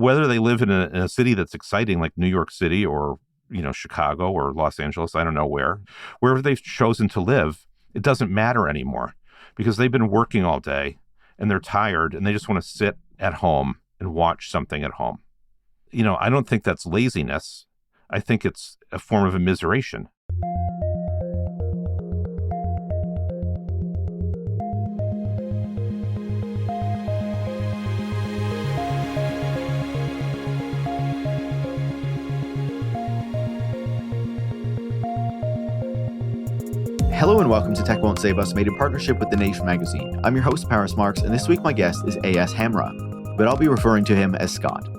whether they live in a city that's exciting like New York City or, Chicago or Los Angeles, I don't know wherever they've chosen to live, it doesn't matter anymore because they've been working all day and they're tired and they just want to sit at home and watch something at home. I don't think that's laziness. I think it's a form of immiseration. Hello and welcome to Tech Won't Save Us, made in partnership with The Nation magazine. I'm your host, Marx, and this week my guest is AS Hamrah, but I'll be referring to him as Scott.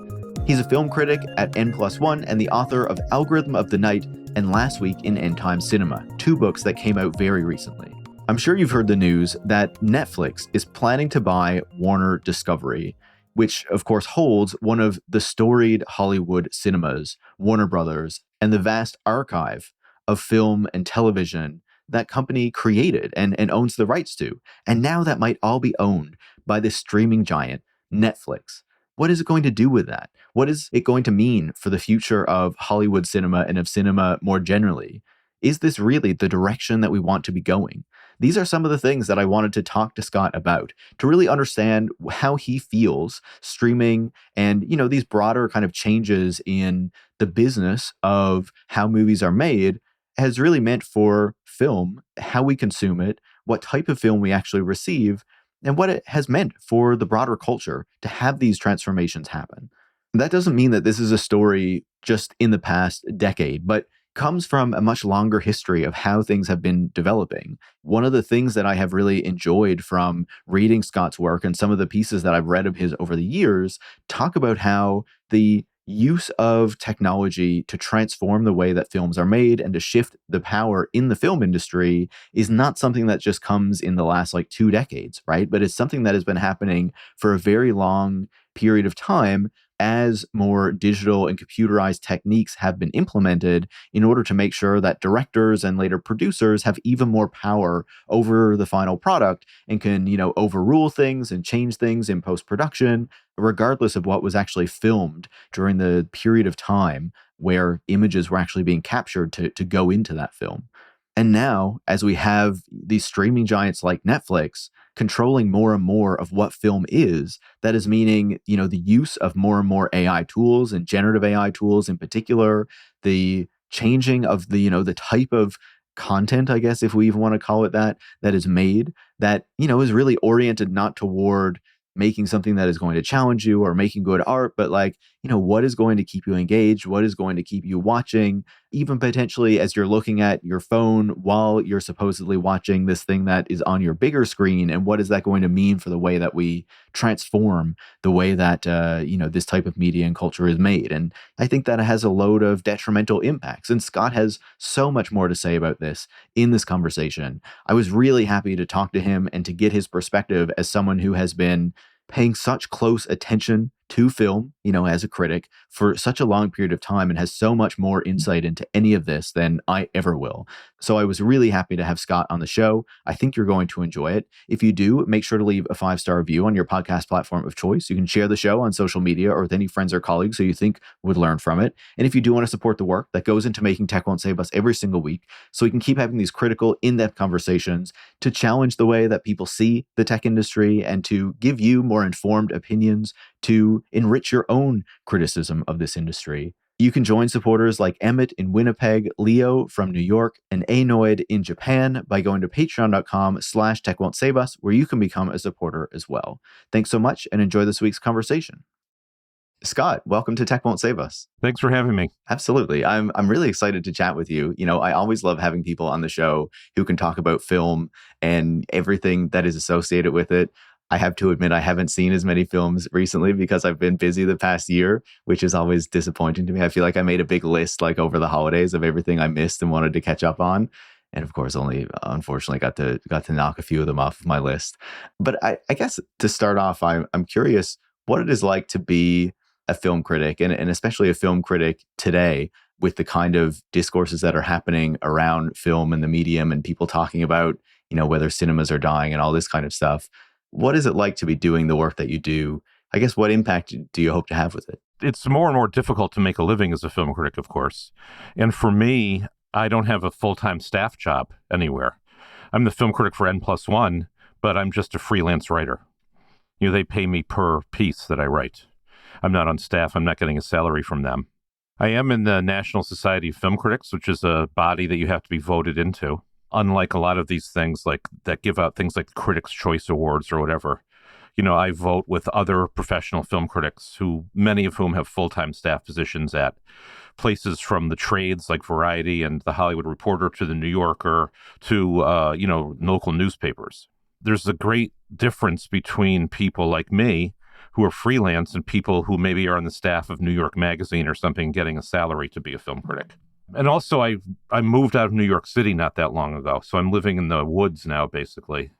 He's a film critic at N+1 and the author of Algorithm of the Night and Last Week in End Time Cinema, two books that came out very recently. I'm sure you've heard the news that Netflix is planning to buy Warner Discovery, which of course holds one of the storied Hollywood cinemas, Warner Brothers, and the vast archive of film and television that company created and owns the rights to. And now that might all be owned by this streaming giant, Netflix. What is it going to do with that? What is it going to mean for the future of Hollywood cinema and of cinema more generally? Is this really the direction that we want to be going? These are some of the things that I wanted to talk to Scott about to really understand how he feels streaming and, these broader kind of changes in the business of how movies are made has really meant for film, how we consume it, what type of film we actually receive, and what it has meant for the broader culture to have these transformations happen. That doesn't mean that this is a story just in the past decade, but comes from a much longer history of how things have been developing. One of the things that I have really enjoyed from reading Scott's work and some of the pieces that I've read of his over the years talk about how the use of technology to transform the way that films are made and to shift the power in the film industry is not something that just comes in the last 2 decades, right? But it's something that has been happening for a very long period of time as more digital and computerized techniques have been implemented in order to make sure that directors and later producers have even more power over the final product and can, overrule things and change things in post-production, regardless of what was actually filmed during the period of time where images were actually being captured to go into that film. And now, as we have these streaming giants like Netflix controlling more and more of what film is, that is meaning, the use of more and more AI tools and generative AI tools in particular, the changing of the type of content, I guess, if we even want to call it that is made, that, is really oriented not toward making something that is going to challenge you or making good art, but what is going to keep you engaged? What is going to keep you watching? Even potentially as you're looking at your phone while you're supposedly watching this thing that is on your bigger screen. And what is that going to mean for the way that we transform the way that, this type of media and culture is made? And I think that has a load of detrimental impacts. And Scott has so much more to say about this in this conversation. I was really happy to talk to him and to get his perspective as someone who has been paying such close attention to film, as a critic for such a long period of time and has so much more insight into any of this than I ever will. So I was really happy to have Scott on the show. I think you're going to enjoy it. If you do, make sure to leave a 5-star review on your podcast platform of choice. You can share the show on social media or with any friends or colleagues who you think would learn from it. And if you do want to support the work that goes into making Tech Won't Save Us every single week, so we can keep having these critical, in-depth conversations to challenge the way that people see the tech industry and to give you more informed opinions, to enrich your own criticism of this industry. You can join supporters like Emmett in Winnipeg, Leo from New York, and Anoid in Japan by going to patreon.com/techwon'tsave-us, where you can become a supporter as well. Thanks so much and enjoy this week's conversation. Scott, welcome to Tech Won't Save Us. Thanks for having me. Absolutely. I'm really excited to chat with you. I always love having people on the show who can talk about film and everything that is associated with it. I have to admit, I haven't seen as many films recently because I've been busy the past year, which is always disappointing to me. I feel like I made a big list over the holidays of everything I missed and wanted to catch up on. And of course, only unfortunately got to knock a few of them off of my list. But I guess to start off, I'm curious what it is like to be a film critic and especially a film critic today with the kind of discourses that are happening around film and the medium and people talking about, whether cinemas are dying and all this kind of stuff. What is it like to be doing the work that you do? I guess what impact do you hope to have with it? it's more and more difficult to make a living as a film critic, of course. And for me, I don't have a full-time staff job anywhere. I'm the film critic for N+1, but I'm just a freelance writer. They pay me per piece that I write. I'm not on staff. I'm not getting a salary from them. I am in the National Society of Film Critics, which is a body that you have to be voted into. Unlike a lot of these things like that give out things like Critics' Choice Awards or whatever. I vote with other professional film critics many of whom have full-time staff positions at places from the trades like Variety and The Hollywood Reporter to The New Yorker to, local newspapers. There's a great difference between people like me who are freelance and people who maybe are on the staff of New York Magazine or something getting a salary to be a film critic. And also, I moved out of New York City not that long ago, so I'm living in the woods now, basically.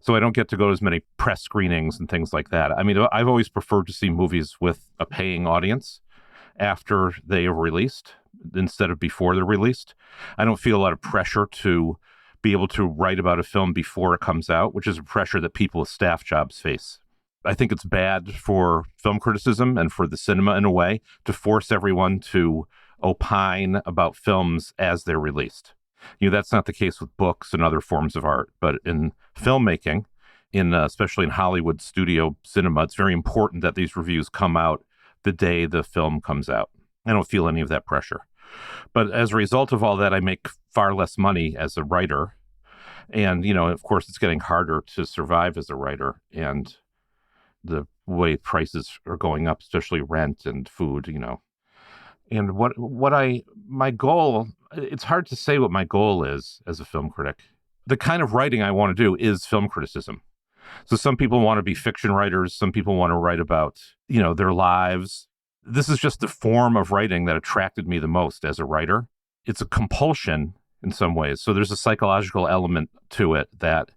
So I don't get to go to as many press screenings and things like that. I mean, I've always preferred to see movies with a paying audience after they are released instead of before they're released. I don't feel a lot of pressure to be able to write about a film before it comes out, which is a pressure that people with staff jobs face. I think it's bad for film criticism and for the cinema in a way to force everyone to opine about films as they're released. That's not the case with books and other forms of art, but in filmmaking, especially in Hollywood studio cinema, it's very important that these reviews come out the day the film comes out. I don't feel any of that pressure. But as a result of all that, I make far less money as a writer. And, of course, it's getting harder to survive as a writer. And the way prices are going up, especially rent and food, And my goal, it's hard to say what my goal is as a film critic. The kind of writing I want to do is film criticism. So some people want to be fiction writers. Some people want to write about, their lives. This is just the form of writing that attracted me the most as a writer. It's a compulsion in some ways. So there's a psychological element to it that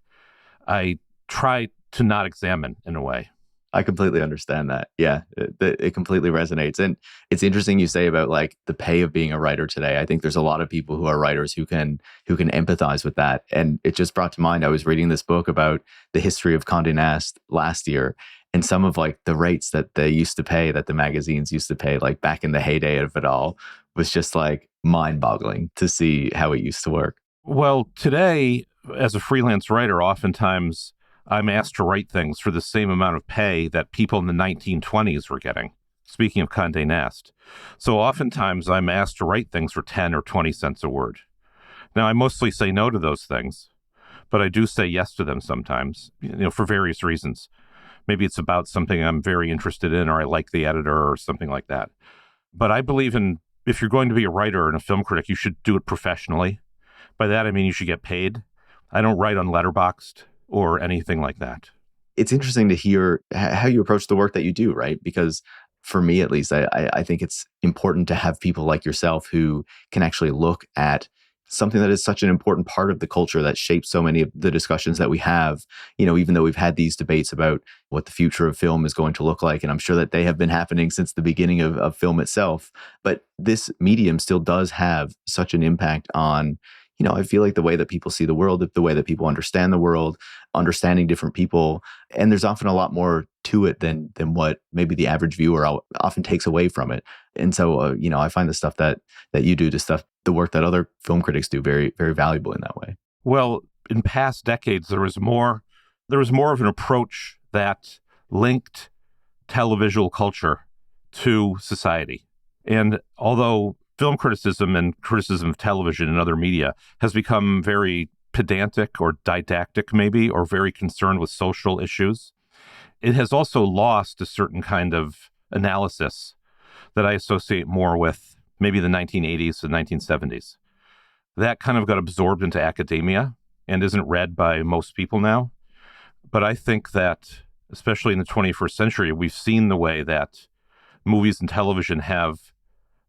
I try to not examine in a way. I completely understand that. Yeah, it completely resonates. And it's interesting you say about like the pay of being a writer today. I think there's a lot of people who are writers who can empathize with that. And it just brought to mind, I was reading this book about the history of Condé Nast last year, and some of like the rates that they used to pay, that the magazines used to pay, like back in the heyday of it all, was just like mind-boggling to see how it used to work. Well, today, as a freelance writer, oftentimes I'm asked to write things for the same amount of pay that people in the 1920s were getting, speaking of Condé Nast. So oftentimes I'm asked to write things for 10 or 20 cents a word. Now, I mostly say no to those things, but I do say yes to them sometimes, for various reasons. Maybe it's about something I'm very interested in, or I like the editor or something like that. But I believe if you're going to be a writer and a film critic, you should do it professionally. By that, I mean you should get paid. I don't write on Letterboxd or anything like that. It's interesting to hear how you approach the work that you do, right? Because for me, at least, I think it's important to have people like yourself who can actually look at something that is such an important part of the culture that shapes so many of the discussions that we have, even though we've had these debates about what the future of film is going to look like. And I'm sure that they have been happening since the beginning of film itself. But this medium still does have such an impact on, I feel like the way that people see the world, the way that people understand the world, understanding different people. And there's often a lot more to it than what maybe the average viewer often takes away from it. And so, I find the stuff that you do, the work that other film critics do, very, very valuable in that way. Well, in past decades, there was more of an approach that linked televisual culture to society. And although film criticism and criticism of television and other media has become very pedantic or didactic maybe, or very concerned with social issues, it has also lost a certain kind of analysis that I associate more with maybe the 1980s to 1970s. That kind of got absorbed into academia and isn't read by most people now. But I think that, especially in the 21st century, we've seen the way that movies and television have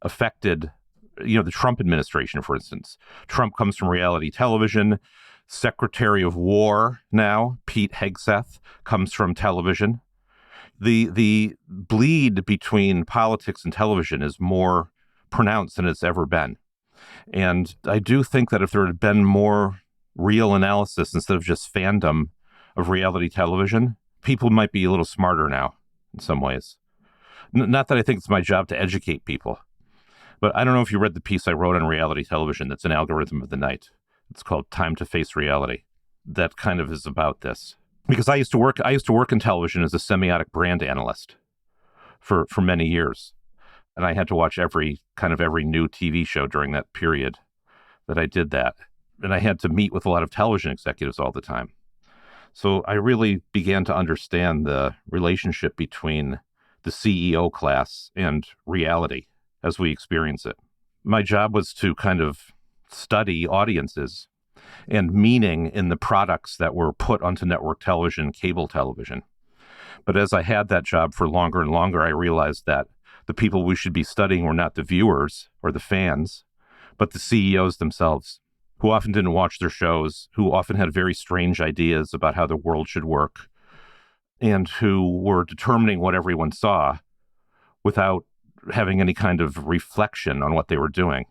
affected, the Trump administration, for instance. Trump comes from reality television. Secretary of War now, Pete Hegseth, comes from television. The bleed between politics and television is more pronounced than it's ever been. And I do think that if there had been more real analysis instead of just fandom of reality television, people might be a little smarter now in some ways. Not that I think it's my job to educate people, but I don't know if you read the piece I wrote on reality television that's an algorithm of the night. It's called Time to Face Reality. That kind of is about this. Because I used to work in television as a semiotic brand analyst for many years. And I had to watch every new TV show during that period that I did that. And I had to meet with a lot of television executives all the time. So I really began to understand the relationship between the CEO class and reality as we experience it. My job was to kind of study audiences and meaning in the products that were put onto network television, cable television. But as I had that job for longer and longer, I realized that the people we should be studying were not the viewers or the fans, but the CEOs themselves, who often didn't watch their shows, who often had very strange ideas about how the world should work, and who were determining what everyone saw without having any kind of reflection on what they were doing.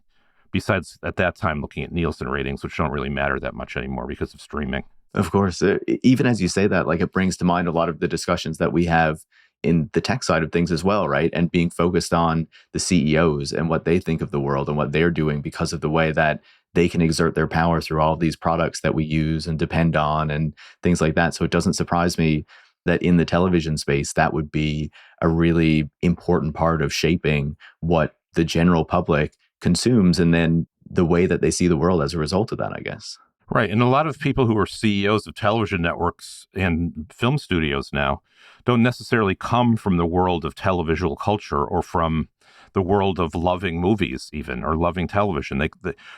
Besides, at that time, looking at Nielsen ratings, which don't really matter that much anymore because of streaming. Of course, even as you say that, like it brings to mind a lot of the discussions that we have in the tech side of things as well, right? And being focused on the CEOs and what they think of the world and what they're doing because of the way that they can exert their power through all of these products that we use and depend on and things like that. So it doesn't surprise me that in the television space, that would be a really important part of shaping what the general public consumes and then the way that they see the world as a result of that, I guess. Right. And a lot of people who are CEOs of television networks and film studios now don't necessarily come from the world of televisual culture or from the world of loving movies, even, or loving television.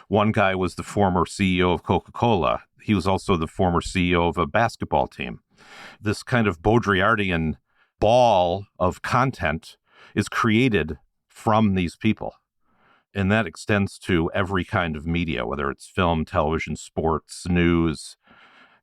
One guy was the former CEO of Coca-Cola. He was also the former CEO of a basketball team. This kind of Baudrillardian ball of content is created from these people. And that extends to every kind of media, whether it's film, television, sports, news.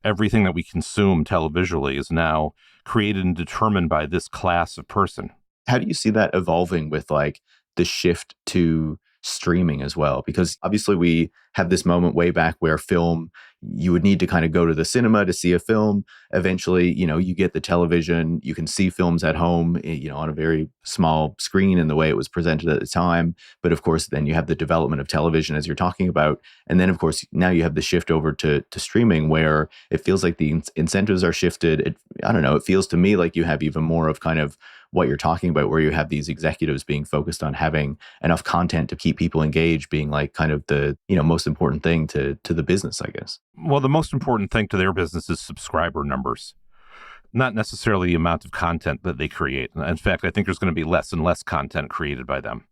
Everything that we consume televisually is now created and determined by this class of person. How do you see that evolving with like the shift to streaming as well? Because obviously we have this moment way back where film, you would need to kind of go to the cinema to see a film. Eventually, you get the television, you can see films at home, on a very small screen in the way it was presented at the time. But of course, then you have the development of television as you're talking about. And then of course, now you have the shift over to streaming where it feels like the incentives are shifted. I don't know, it feels to me like you have even more of kind of what you're talking about, where you have these executives being focused on having enough content to keep people engaged, being like kind of the, most important thing to the business, I guess. Well, the most important thing to their business is subscriber numbers, not necessarily the amount of content that they create. In fact, I think there's going to be less and less content created by them.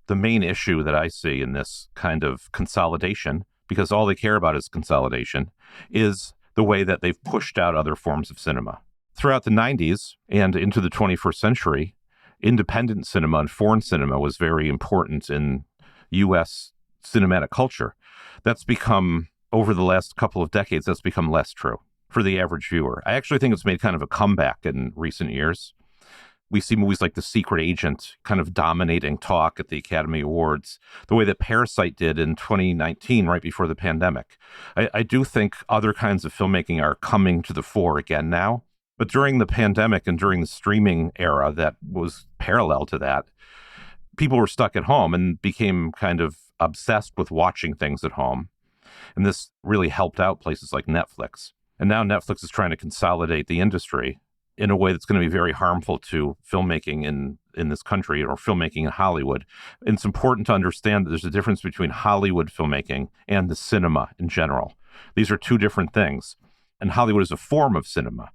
The main issue that I see in this kind of consolidation, because all they care about is consolidation, is the way that they've pushed out other forms of cinema. Throughout the 90s and into the 21st century, independent cinema and foreign cinema was very important in U.S. cinematic culture. That's become, over the last couple of decades, that's become less true for the average viewer. I actually think it's made kind of a comeback in recent years. We see movies like The Secret Agent kind of dominating talk at the Academy Awards, the way that Parasite did in 2019, right before the pandemic. I do think other kinds of filmmaking are coming to the fore again now. But during the pandemic and during the streaming era that was parallel to that, people were stuck at home and became kind of obsessed with watching things at home. And this really helped out places like Netflix. And now Netflix is trying to consolidate the industry in a way that's going to be very harmful to filmmaking in this country or filmmaking in Hollywood. And it's important to understand that there's a difference between Hollywood filmmaking and the cinema in general. These are two different things. And Hollywood is a form of cinema.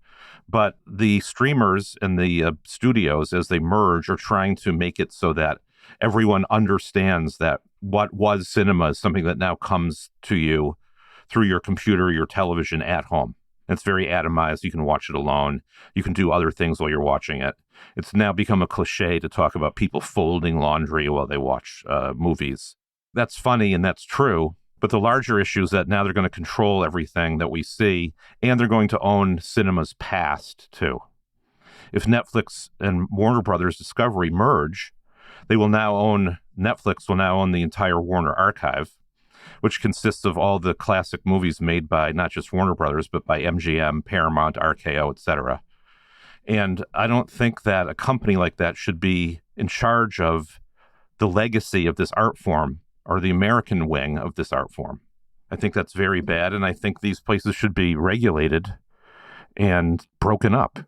But the streamers and the studios, as they merge, are trying to make it so that everyone understands that what was cinema is something that now comes to you through your computer, your television at home. It's very atomized. You can watch it alone. You can do other things while you're watching it. It's now become a cliche to talk about people folding laundry while they watch movies. That's funny and that's true. But the larger issue is that now they're going to control everything that we see, and they're going to own cinema's past, too. If Netflix and Warner Brothers Discovery merge, Netflix will now own the entire Warner archive, which consists of all the classic movies made by not just Warner Brothers, but by MGM, Paramount, RKO, etc. And I don't think that a company like that should be in charge of the legacy of this art form or the American wing of this art form. I think that's very bad. And I think these places should be regulated and broken up,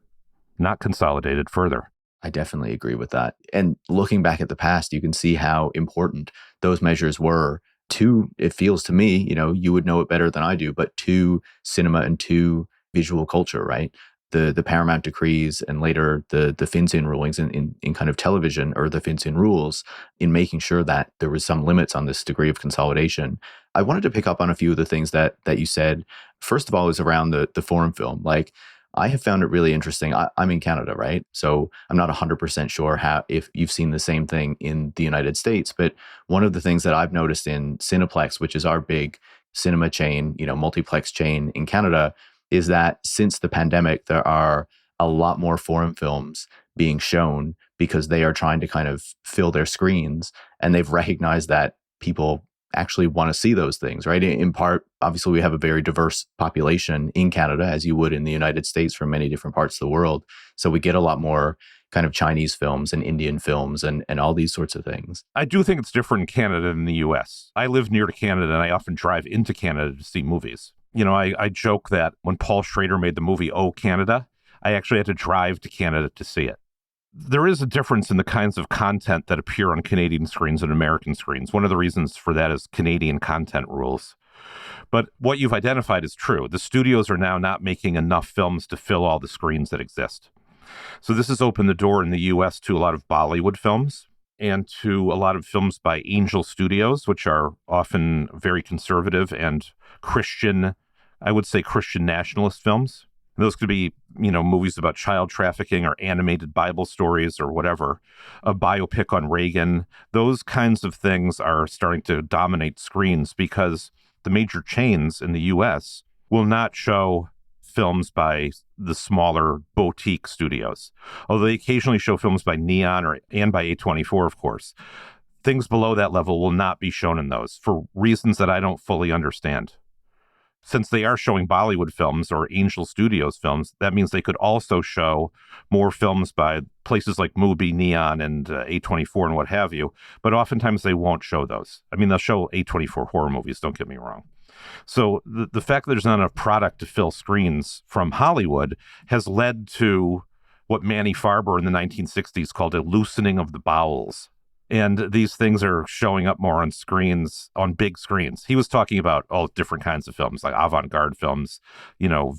not consolidated further. I definitely agree with that. And looking back at the past, you can see how important those measures were to, it feels to me, you would know it better than I do, but to cinema and to visual culture, right? The Paramount decrees and later the FinCEN rulings in kind of television, or the FinCEN rules, in making sure that there was some limits on this degree of consolidation. I wanted to pick up on a few of the things that you said. First of all, is around the foreign film. Like, I have found it really interesting. I'm in Canada, right? So I'm not 100% sure if you've seen the same thing in the United States. But one of the things that I've noticed in Cineplex, which is our big cinema chain, multiplex chain in Canada, is that since the pandemic, there are a lot more foreign films being shown because they are trying to kind of fill their screens. And they've recognized that people actually want to see those things, right? In part, obviously, we have a very diverse population in Canada, as you would in the United States, from many different parts of the world. So we get a lot more kind of Chinese films and Indian films and all these sorts of things. I do think it's different in Canada than the US. I live near to Canada, and I often drive into Canada to see movies. I joke that when Paul Schrader made the movie Oh, Canada, I actually had to drive to Canada to see it. There is a difference in the kinds of content that appear on Canadian screens and American screens. One of the reasons for that is Canadian content rules. But what you've identified is true. The studios are now not making enough films to fill all the screens that exist. So this has opened the door in the US to a lot of Bollywood films and to a lot of films by Angel Studios, which are often very conservative and Christian, I would say Christian nationalist films. Those could be, movies about child trafficking or animated Bible stories or whatever, a biopic on Reagan. Those kinds of things are starting to dominate screens because the major chains in the US will not show films by the smaller boutique studios, although they occasionally show films by Neon and by A24, of course. Things below that level will not be shown in those for reasons that I don't fully understand. Since they are showing Bollywood films or Angel Studios films, that means they could also show more films by places like Mubi, Neon, and A24 and what have you. But oftentimes they won't show those. I mean, they'll show A24 horror movies, don't get me wrong. So the fact that there's not enough product to fill screens from Hollywood has led to what Manny Farber in the 1960s called a loosening of the bowels. And these things are showing up more on screens, on big screens. He was talking about all different kinds of films, like avant-garde films,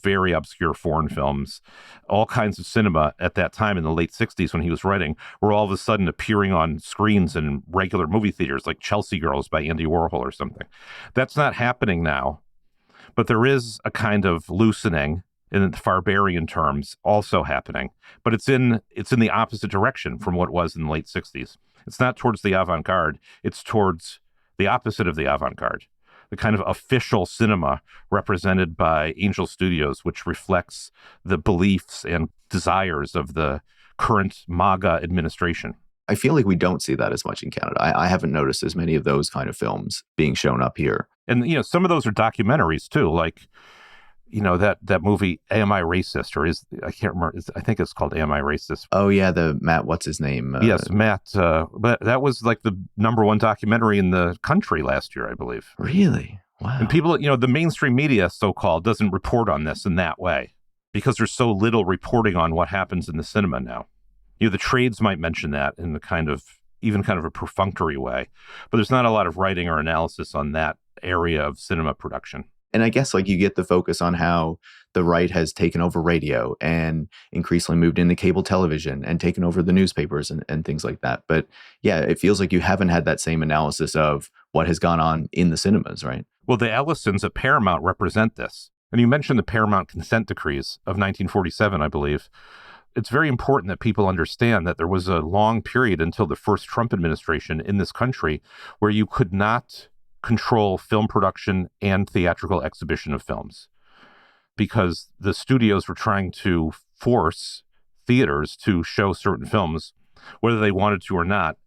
very obscure foreign films, all kinds of cinema at that time in the late 60s when he was writing, were all of a sudden appearing on screens in regular movie theaters, like Chelsea Girls by Andy Warhol or something. That's not happening now, but there is a kind of loosening in the Farberian terms also happening, but it's in the opposite direction from what it was in the late 60s. It's not towards the avant-garde. It's towards the opposite of the avant-garde, the kind of official cinema represented by Angel Studios, which reflects the beliefs and desires of the current MAGA administration. I feel like we don't see that as much in Canada. I haven't noticed as many of those kind of films being shown up here. And, some of those are documentaries, too, like that movie, Am I Racist? I can't remember. I think it's called Am I Racist? Oh, yeah. The Matt, what's his name? Yes, Matt. But that was like the #1 documentary in the country last year, I believe. Really? Wow. And people, the mainstream media, so-called, doesn't report on this in that way because there's so little reporting on what happens in the cinema now. The trades might mention that in the kind of a perfunctory way, but there's not a lot of writing or analysis on that area of cinema production. And I guess you get the focus on how the right has taken over radio and increasingly moved into cable television and taken over the newspapers and things like that. But yeah, it feels like you haven't had that same analysis of what has gone on in the cinemas, right? Well, the Ellisons at Paramount represent this. And you mentioned the Paramount consent decrees of 1947, I believe. It's very important that people understand that there was a long period until the first Trump administration in this country where you could not control film production and theatrical exhibition of films because the studios were trying to force theaters to show certain films, whether they wanted to or not.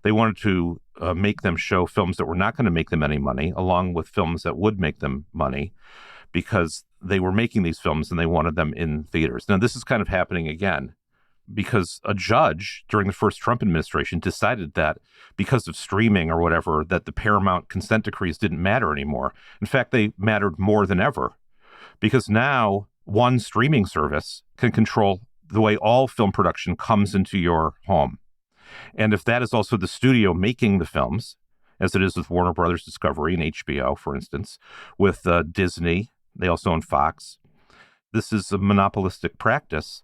They wanted to make them show films that were not going to make them any money, along with films that would make them money, because they were making these films and they wanted them in theaters. Now, this is kind of happening again. because a judge during the first Trump administration decided that because of streaming or whatever, that the Paramount consent decrees didn't matter anymore. In fact, they mattered more than ever because now one streaming service can control the way all film production comes into your home. And if that is also the studio making the films, as it is with Warner Brothers Discovery and HBO, for instance, with Disney, they also own Fox. This is a monopolistic practice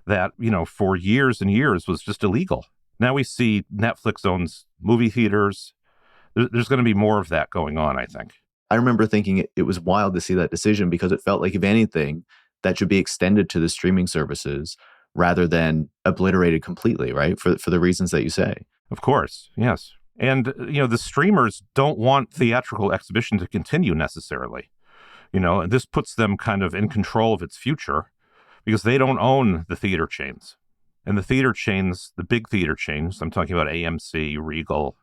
that, for years and years was just illegal. Now we see Netflix owns movie theaters. There's going to be more of that going on, I think. I remember thinking it was wild to see that decision because it felt like, if anything, that should be extended to the streaming services rather than obliterated completely, right? For the reasons that you say. Of course, yes. And, the streamers don't want theatrical exhibition to continue necessarily. And this puts them kind of in control of its future because they don't own the theater chains. And the theater chains, the big theater chains, I'm talking about AMC, Regal,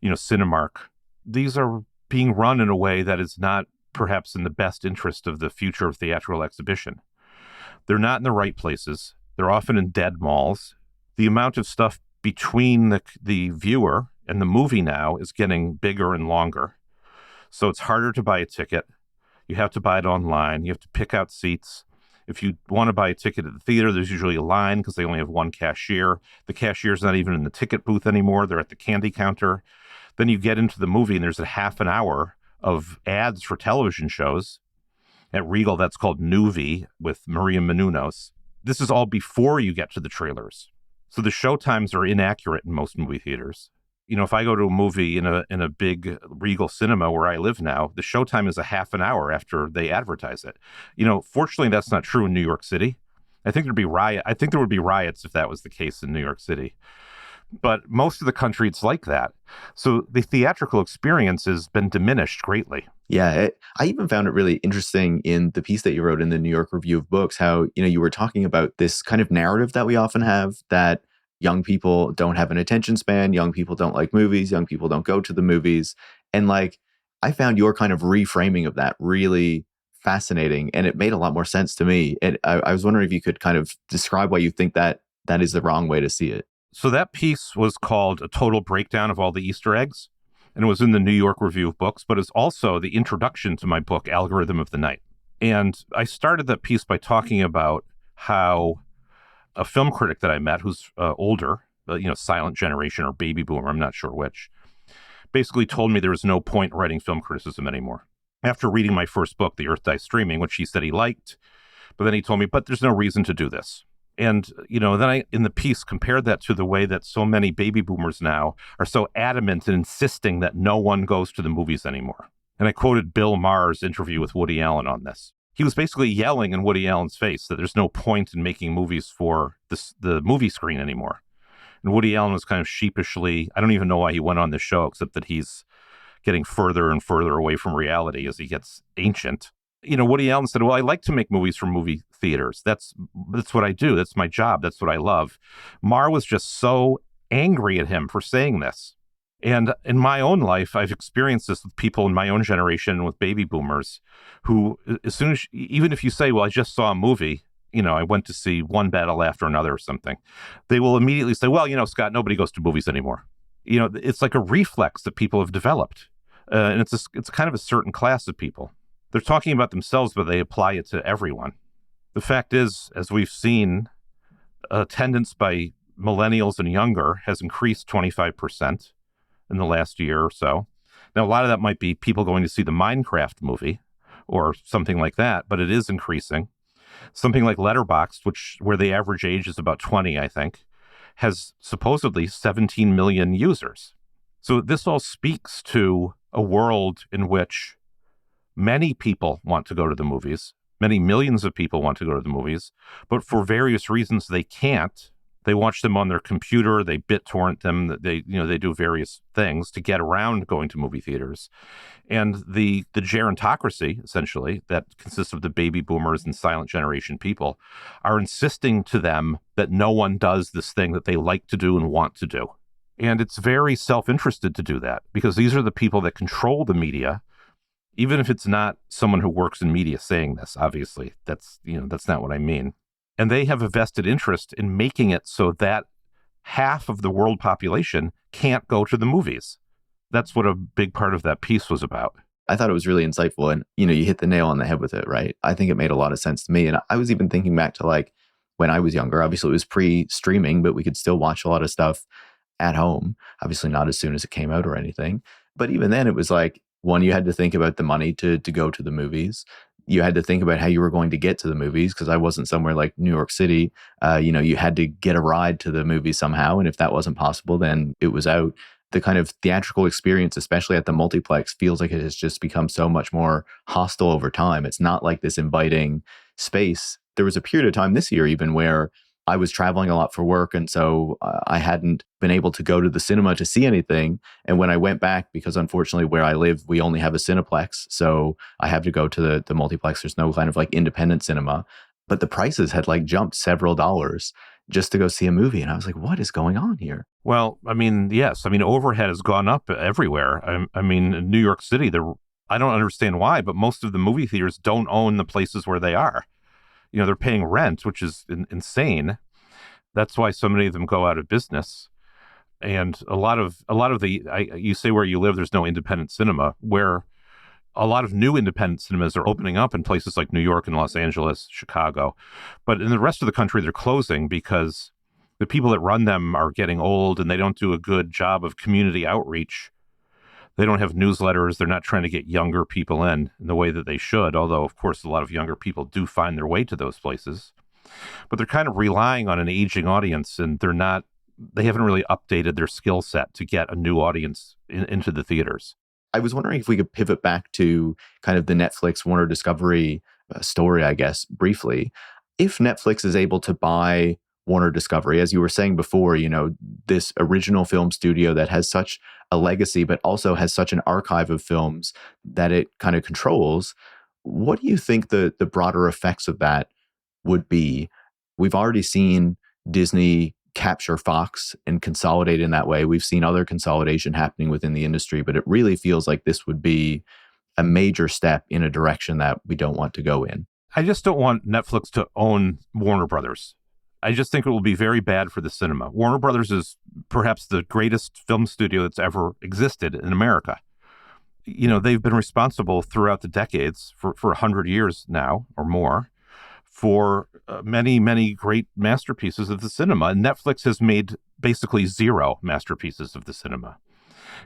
Cinemark, these are being run in a way that is not perhaps in the best interest of the future of theatrical exhibition. They're not in the right places. They're often in dead malls. The amount of stuff between the viewer and the movie now is getting bigger and longer. So it's harder to buy a ticket. You have to buy it online. You have to pick out seats. If you want to buy a ticket at the theater, there's usually a line because they only have one cashier. The cashier's not even in the ticket booth anymore. They're at the candy counter. Then you get into the movie and there's a half an hour of ads for television shows. At Regal, that's called Nuvi with Maria Menounos. This is all before you get to the trailers. So the show times are inaccurate in most movie theaters. If I go to a movie in a big Regal cinema where I live now, the showtime is a half an hour after they advertise it. Fortunately, that's not true in New York City. I think there would be riots if that was the case in New York City. But most of the country, it's like that. So the theatrical experience has been diminished greatly. Yeah, I even found it really interesting in the piece that you wrote in the New York Review of Books, how, you were talking about this kind of narrative that we often have that young people don't have an attention span, young people don't like movies, young people don't go to the movies. And I found your kind of reframing of that really fascinating, and it made a lot more sense to me. And I was wondering if you could kind of describe why you think that is the wrong way to see it. So that piece was called A Total Breakdown of All the Easter Eggs, and it was in the New York Review of Books, but it's also the introduction to my book, Algorithm of the Night. And I started that piece by talking about how a film critic that I met who's older, silent generation or baby boomer, I'm not sure which, basically told me there was no point writing film criticism anymore. After reading my first book, The Earth Dies Streaming, which he said he liked, but then he told me, but there's no reason to do this. And, then I, in the piece, compared that to the way that so many baby boomers now are so adamant in insisting that no one goes to the movies anymore. And I quoted Bill Maher's interview with Woody Allen on this. He was basically yelling in Woody Allen's face that there's no point in making movies for the movie screen anymore. And Woody Allen was kind of sheepishly, I don't even know why he went on this show, except that he's getting further and further away from reality as he gets ancient. Woody Allen said, well, I like to make movies for movie theaters. That's what I do. That's my job. That's what I love. Maher was just so angry at him for saying this. And in my own life, I've experienced this with people in my own generation and with baby boomers who, as soon as, even if you say, well, I just saw a movie, I went to see one battle after another or something, they will immediately say, well, Scott, nobody goes to movies anymore. It's like a reflex that people have developed. And it's kind of a certain class of people. They're talking about themselves, but they apply it to everyone. The fact is, as we've seen, attendance by millennials and younger has increased 25% in the last year or so. Now, a lot of that might be people going to see the Minecraft movie or something like that, but it is increasing. Something like Letterboxd, where the average age is about 20, I think, has supposedly 17 million users. So this all speaks to a world in which many people want to go to the movies. Many millions of people want to go to the movies, but for various reasons they can't. They watch them on their computer, they BitTorrent them, they do various things to get around going to movie theaters. And the gerontocracy, essentially, that consists of the baby boomers and silent generation people, are insisting to them that no one does this thing that they like to do and want to do. And it's very self-interested to do that because these are the people that control the media. Even if it's not someone who works in media saying this, obviously, that's not what I mean. And they have a vested interest in making it so that half of the world population can't go to the movies. That's what a big part of that piece was about. I thought it was really insightful. And, you hit the nail on the head with it, right? I think it made a lot of sense to me. And I was even thinking back to like when I was younger. Obviously, it was pre-streaming, but we could still watch a lot of stuff at home. Obviously, not as soon as it came out or anything. But even then, it was like, one, you had to think about the money to go to the movies. You had to think about how you were going to get to the movies, because I wasn't somewhere like New York City. You had to get a ride to the movie somehow. And if that wasn't possible, then it was out. The kind of theatrical experience, especially at the multiplex, feels like it has just become so much more hostile over time. It's not like this inviting space. There was a period of time this year even where I was traveling a lot for work. And so I hadn't been able to go to the cinema to see anything. And when I went back, because unfortunately where I live, we only have a Cineplex. So I have to go to the multiplex. There's no kind of like independent cinema. But the prices had like jumped several dollars just to go see a movie. And I was like, what is going on here? Well, I mean, yes. I mean, overhead has gone up everywhere. I mean, in New York City, I don't understand why, but most of the movie theaters don't own the places where they are. They're paying rent, which is insane. That's why so many of them go out of business. And a lot of you say where you live, there's no independent cinema, where a lot of new independent cinemas are opening up in places like New York and Los Angeles, Chicago. But in the rest of the country, they're closing because the people that run them are getting old and they don't do a good job of community outreach. They don't have newsletters. They're not trying to get younger people in the way that they should, although, of course, a lot of younger people do find their way to those places. But they're kind of relying on an aging audience, and they haven't really updated their skill set to get a new audience into the theaters. I was wondering if we could pivot back to kind of the Netflix Warner Discovery story, I guess, briefly. If Netflix is able to buy Warner Discovery, as you were saying before, this original film studio that has such a legacy, but also has such an archive of films that it kind of controls, what do you think the broader effects of that would be? We've already seen Disney capture Fox and consolidate in that way. We've seen other consolidation happening within the industry, but it really feels like this would be a major step in a direction that we don't want to go in. I just don't want Netflix to own Warner Brothers. I just think it will be very bad for the cinema. Warner Brothers is perhaps the greatest film studio that's ever existed in America. They've been responsible throughout the decades for 100 years now or more for many, many great masterpieces of the cinema. And Netflix has made basically zero masterpieces of the cinema,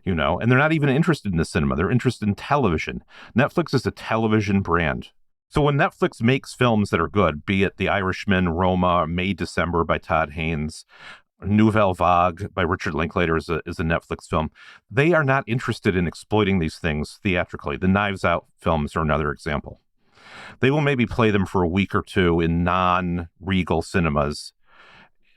and they're not even interested in the cinema. They're interested in television. Netflix is a television brand. So when Netflix makes films that are good, be it The Irishman, Roma, May, December by Todd Haynes, Nouvelle Vague by Richard Linklater is a Netflix film, they are not interested in exploiting these things theatrically. The Knives Out films are another example. They will maybe play them for a week or two in non-Regal cinemas.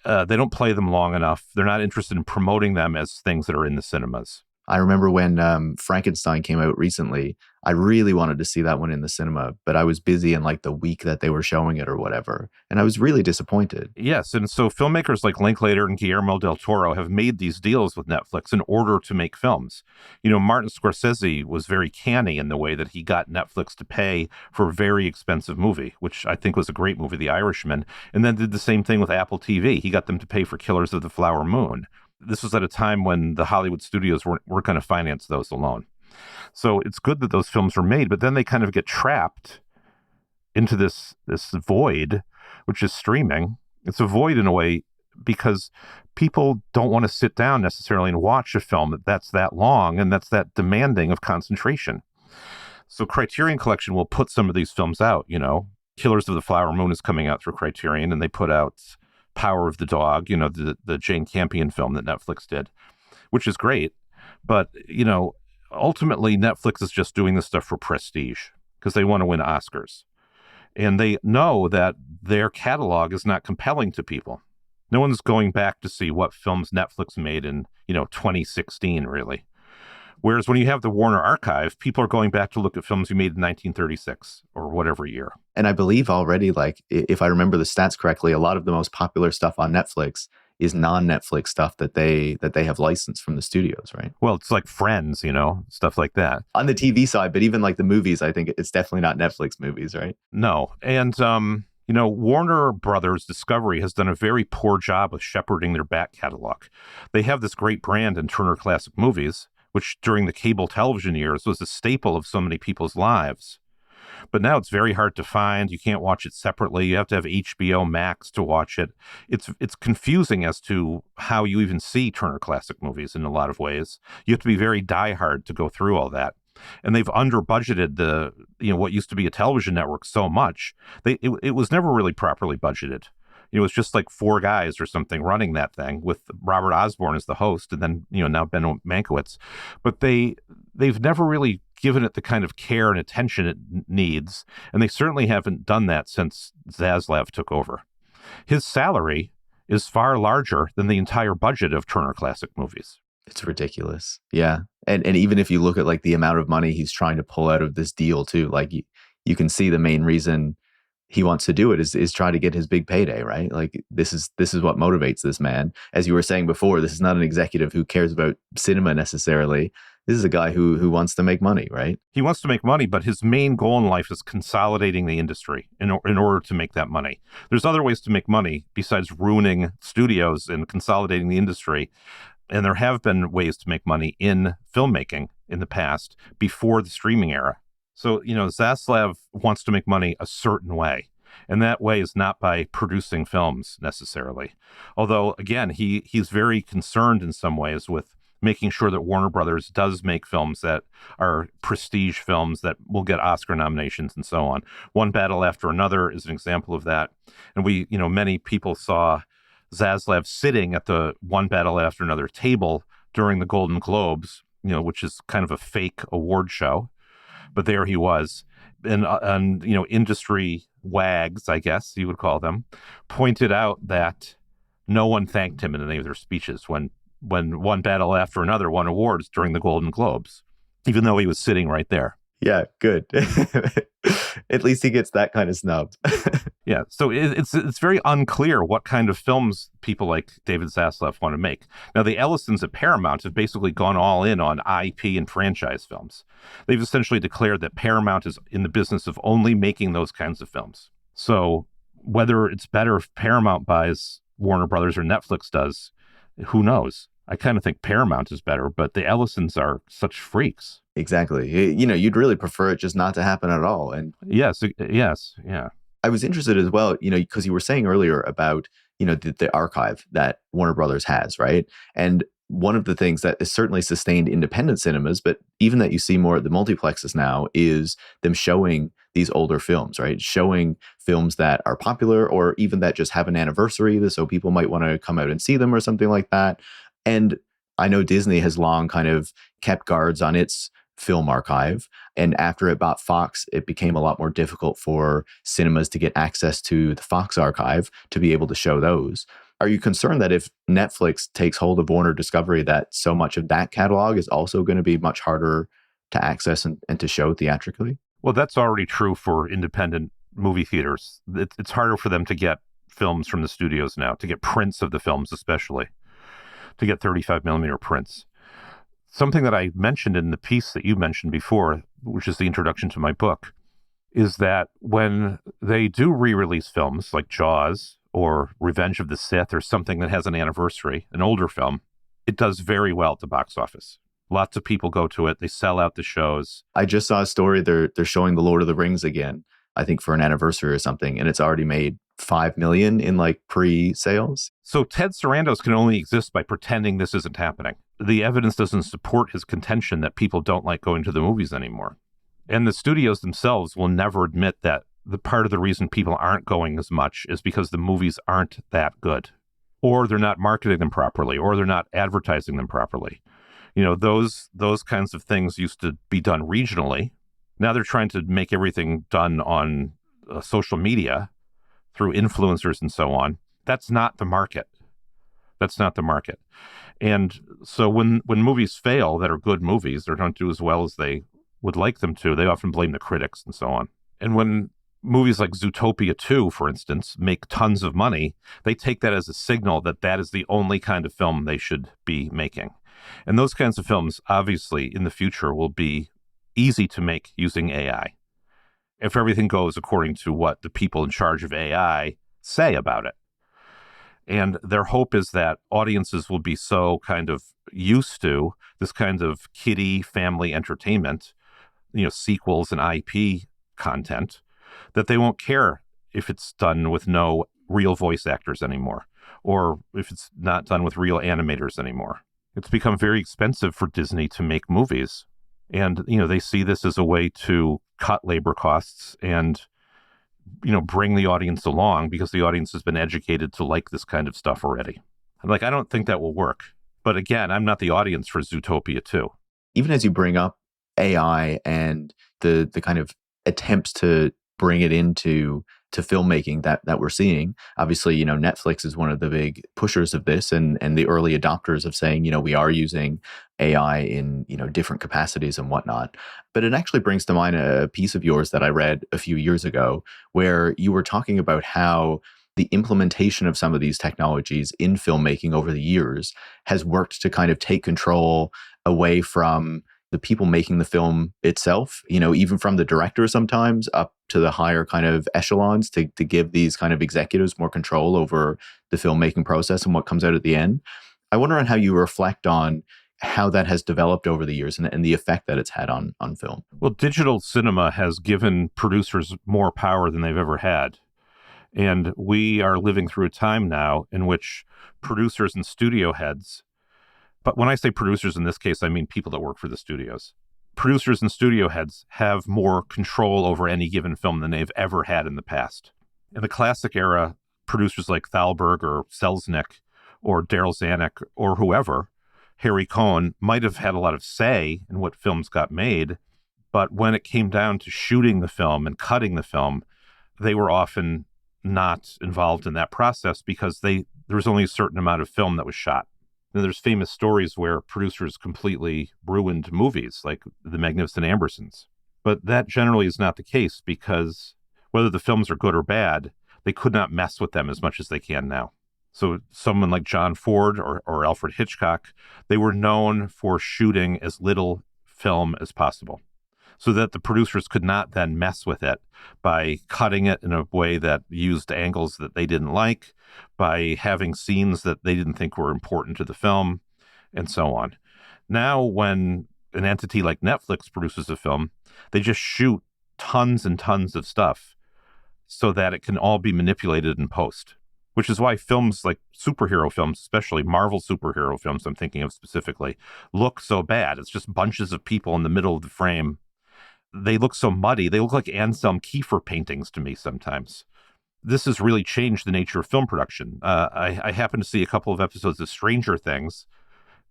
They don't play them long enough. They're not interested in promoting them as things that are in the cinemas. I remember when Frankenstein came out recently, I really wanted to see that one in the cinema, but I was busy in like the week that they were showing it or whatever. And I was really disappointed. Yes. And so filmmakers like Linklater and Guillermo del Toro have made these deals with Netflix in order to make films. Martin Scorsese was very canny in the way that he got Netflix to pay for a very expensive movie, which I think was a great movie, The Irishman, and then did the same thing with Apple TV. He got them to pay for Killers of the Flower Moon. This was at a time when the Hollywood studios weren't going to finance those alone. So it's good that those films were made, but then they kind of get trapped into this void, which is streaming. It's a void in a way because people don't want to sit down necessarily and watch a film that's that long and that's that demanding of concentration. So Criterion Collection will put some of these films out, Killers of the Flower Moon is coming out through Criterion, and they put out Power of the Dog, the Jane Campion film that Netflix did, which is great. But, ultimately Netflix is just doing this stuff for prestige because they want to win Oscars. And they know that their catalog is not compelling to people. No one's going back to see what films Netflix made in, 2016, really. Whereas when you have the Warner Archive, people are going back to look at films you made in 1936 or whatever year. And I believe already, like, if I remember the stats correctly, a lot of the most popular stuff on Netflix is non-Netflix stuff that they have licensed from the studios, right? Well, it's like Friends, stuff like that. On the TV side, but even like the movies, I think it's definitely not Netflix movies, right? No. And Warner Brothers Discovery has done a very poor job of shepherding their back catalog. They have this great brand in Turner Classic Movies, which during the cable television years was a staple of so many people's lives. But now it's very hard to find. You can't watch it separately. You have to have HBO Max to watch it. It's confusing as to how you even see Turner Classic Movies in a lot of ways. You have to be very diehard to go through all that. And they've under budgeted what used to be a television network so much. It was never really properly budgeted. It was just like four guys or something running that thing with Robert Osborne as the host, and then now Ben Mankiewicz. But they've never really given it the kind of care and attention it needs, and they certainly haven't done that since Zaslav took over. His salary is far larger than the entire budget of Turner Classic Movies. It's ridiculous. Yeah. And even if you look at like the amount of money he's trying to pull out of this deal too, like you can see the main reason he wants to do it is try to get his big payday, right? Like this is what motivates this man. As you were saying before, this is not an executive who cares about cinema necessarily. This is a guy who wants to make money, right? He wants to make money, but his main goal in life is consolidating the industry in order to make that money. There's other ways to make money besides ruining studios and consolidating the industry. And there have been ways to make money in filmmaking in the past before the streaming era. So, Zaslav wants to make money a certain way. And that way is not by producing films necessarily. Although, again, he's very concerned in some ways with making sure that Warner Brothers does make films that are prestige films that will get Oscar nominations and so on. One Battle After Another is an example of that. And many people saw Zaslav sitting at the One Battle After Another table during the Golden Globes, which is kind of a fake award show. But there he was. And industry wags, I guess you would call them, pointed out that no one thanked him in any of their speeches when One Battle After Another won awards during the Golden Globes, even though he was sitting right there. Yeah, good. At least he gets that kind of snub. Yeah, so it's very unclear what kind of films people like David Zaslav want to make. Now, the Ellisons at Paramount have basically gone all in on IP and franchise films. They've essentially declared that Paramount is in the business of only making those kinds of films. So whether it's better if Paramount buys Warner Brothers or Netflix does, who knows? I kind of think Paramount is better, but the Ellisons are such freaks. Exactly. You'd really prefer it just not to happen at all. And yes, yeah. I was interested as well, because you were saying earlier about, the archive that Warner Brothers has, right? And one of the things that is certainly sustained independent cinemas, but even that you see more at the multiplexes now, is them showing these older films, right? Showing films that are popular or even that just have an anniversary, so people might want to come out and see them or something like that. And I know Disney has long kind of kept guards on its film archive. And after it bought Fox, it became a lot more difficult for cinemas to get access to the Fox archive to be able to show those. Are you concerned that if Netflix takes hold of Warner Discovery, that so much of that catalog is also going to be much harder to access and to show theatrically? Well, that's already true for independent movie theaters. It's harder for them to get films from the studios now, to get prints of the films especially, to get 35 millimeter prints. Something that I mentioned in the piece that you mentioned before, which is the introduction to my book, is that when they do re-release films like Jaws or Revenge of the Sith or something that has an anniversary, an older film, it does very well at the box office. Lots of people go to it. They sell out the shows. I just saw a story. They're showing The Lord of the Rings again, I think for an anniversary or something, and it's already made 5 million in like pre-sales. So Ted Sarandos can only exist by pretending this isn't happening. The evidence doesn't support his contention that people don't like going to the movies anymore. And the studios themselves will never admit that the part of the reason people aren't going as much is because the movies aren't that good, or they're not marketing them properly, or they're not advertising them properly. Those kinds of things used to be done regionally. Now they're trying to make everything done on social media through influencers and so on. That's not the market. That's not the market. And so when movies fail that are good movies, they don't do as well as they would like them to, they often blame the critics and so on. And when movies like Zootopia 2, for instance, make tons of money, they take that as a signal that that is the only kind of film they should be making. And those kinds of films, obviously, in the future will be easy to make using AI. if everything goes according to what the people in charge of AI say about it. And their hope is that audiences will be so kind of used to this kind of kiddie family entertainment, sequels and IP content, that they won't care if it's done with no real voice actors anymore, or if it's not done with real animators anymore. It's become very expensive for Disney to make movies. And, they see this as a way to cut labor costs and bring the audience along, because the audience has been educated to like this kind of stuff already. I don't think that will work. But again, I'm not the audience for Zootopia 2. Even as you bring up AI and the kind of attempts to bring it into filmmaking that we're seeing, obviously, Netflix is one of the big pushers of this and the early adopters of saying, we are using AI in, different capacities and whatnot. But it actually brings to mind a piece of yours that I read a few years ago, where you were talking about how the implementation of some of these technologies in filmmaking over the years has worked to kind of take control away from the people making the film itself, even from the director sometimes up to the higher kind of echelons, to give these kind of executives more control over the filmmaking process and what comes out at the end. I wonder on how you reflect on how that has developed over the years and the effect that it's had on film. Well, digital cinema has given producers more power than they've ever had. And we are living through a time now in which producers and studio heads, but when I say producers in this case, I mean people that work for the studios. Producers and studio heads have more control over any given film than they've ever had in the past. In the classic era, producers like Thalberg or Selznick or Daryl Zanuck or whoever, Harry Cohn, might have had a lot of say in what films got made, but when it came down to shooting the film and cutting the film, they were often not involved in that process because there was only a certain amount of film that was shot. There's famous stories where producers completely ruined movies, like The Magnificent Ambersons. But that generally is not the case, because whether the films are good or bad, they could not mess with them as much as they can now. So someone like John Ford or Alfred Hitchcock, they were known for shooting as little film as possible, so that the producers could not then mess with it by cutting it in a way that used angles that they didn't like, by having scenes that they didn't think were important to the film, and so on. Now, when an entity like Netflix produces a film, they just shoot tons and tons of stuff so that it can all be manipulated in post, which is why films like superhero films, especially Marvel superhero films I'm thinking of specifically, look so bad. It's just bunches of people in the middle of the frame. They look so muddy. They look like Anselm Kiefer paintings to me sometimes. This has really changed the nature of film production. I happened to see a couple of episodes of Stranger Things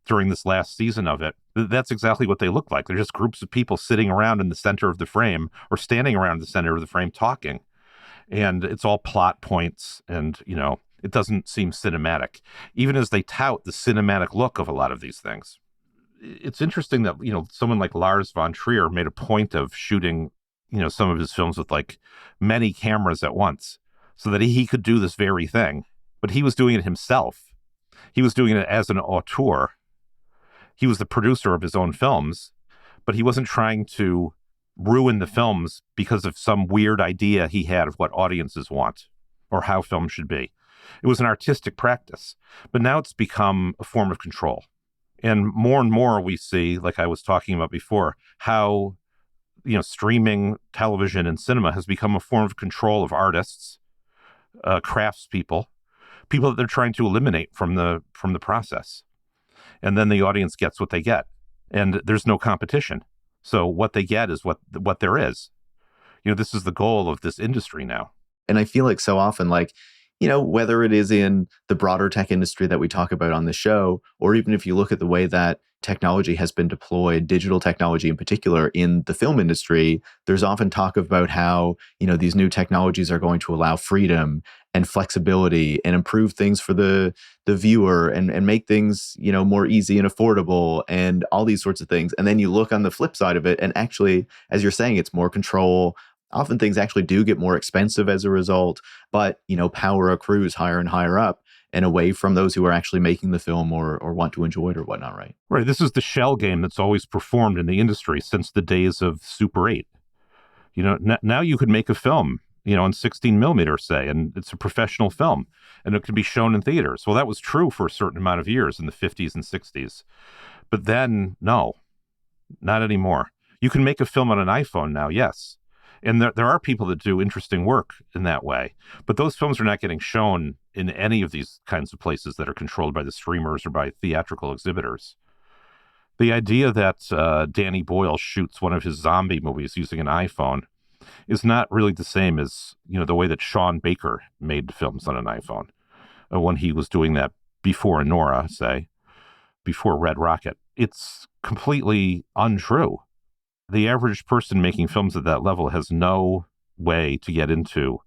during this last season of it. That's exactly what they look like. They're just groups of people sitting around in the center of the frame or standing around the center of the frame talking. And it's all plot points, and, it doesn't seem cinematic, even as they tout the cinematic look of a lot of these things. It's interesting that, someone like Lars von Trier made a point of shooting, some of his films with like many cameras at once so that he could do this very thing. But he was doing it himself. He was doing it as an auteur. He was the producer of his own films, but he wasn't trying to ruin the films because of some weird idea he had of what audiences want or how film should be. It was an artistic practice, but now it's become a form of control. And more we see, like I was talking about before, how, streaming television and cinema has become a form of control of artists, craftspeople, people that they're trying to eliminate from the process. And then the audience gets what they get, and there's no competition. So what they get is what there is. This is the goal of this industry now. And I feel like so often, whether it is in the broader tech industry that we talk about on the show, or even if you look at the way that technology has been deployed, digital technology in particular, in the film industry, there's often talk about how, these new technologies are going to allow freedom and flexibility and improve things for the viewer and make things, more easy and affordable and all these sorts of things. And then you look on the flip side of it, and actually, as you're saying, it's more control. Often things actually do get more expensive as a result, but, power accrues higher and higher up and away from those who are actually making the film or want to enjoy it or whatnot, right? Right. This is the shell game that's always performed in the industry since the days of Super 8. Now you could make a film, in 16 millimeter, say, and it's a professional film and it can be shown in theaters. Well, that was true for a certain amount of years in the 50s and 60s. But then, no, not anymore. You can make a film on an iPhone now, yes. And there are people that do interesting work in that way. But those films are not getting shown in any of these kinds of places that are controlled by the streamers or by theatrical exhibitors. The idea that Danny Boyle shoots one of his zombie movies using an iPhone is not really the same as, the way that Sean Baker made films on an iPhone when he was doing that before Nora, say, before Red Rocket. It's completely untrue. The average person making films at that level has no way to get into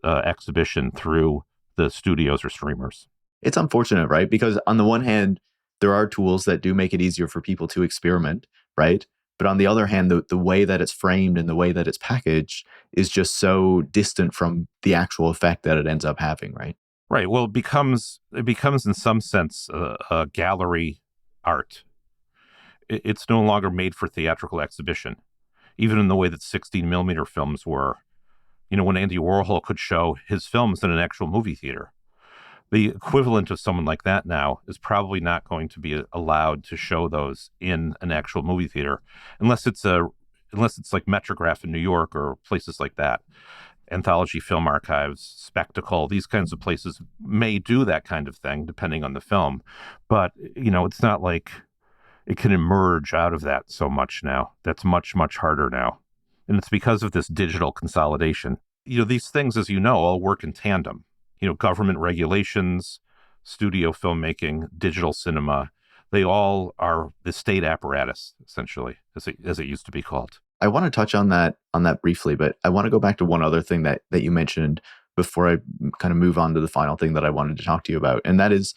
exhibition through the studios or streamers. It's unfortunate, right? Because on the one hand, there are tools that do make it easier for people to experiment, right? But on the other hand, the way that it's framed and the way that it's packaged is just so distant from the actual effect that it ends up having, right? Right. Well, it becomes in some sense a gallery art. It's no longer made for theatrical exhibition, even in the way that 16 millimeter films were. When Andy Warhol could show his films in an actual movie theater. The equivalent of someone like that now is probably not going to be allowed to show those in an actual movie theater, unless it's like Metrograph in New York or places like that. Anthology Film Archives, Spectacle, these kinds of places may do that kind of thing, depending on the film. But, it's not like it can emerge out of that so much now. That's much, much harder now. And it's because of this digital consolidation. These things, as you know, all work in tandem. Government regulations, studio filmmaking, digital cinema, they all are the state apparatus, essentially, as it used to be called. I want to touch on that briefly, but I want to go back to one other thing that you mentioned before I kind of move on to the final thing that I wanted to talk to you about. And that is,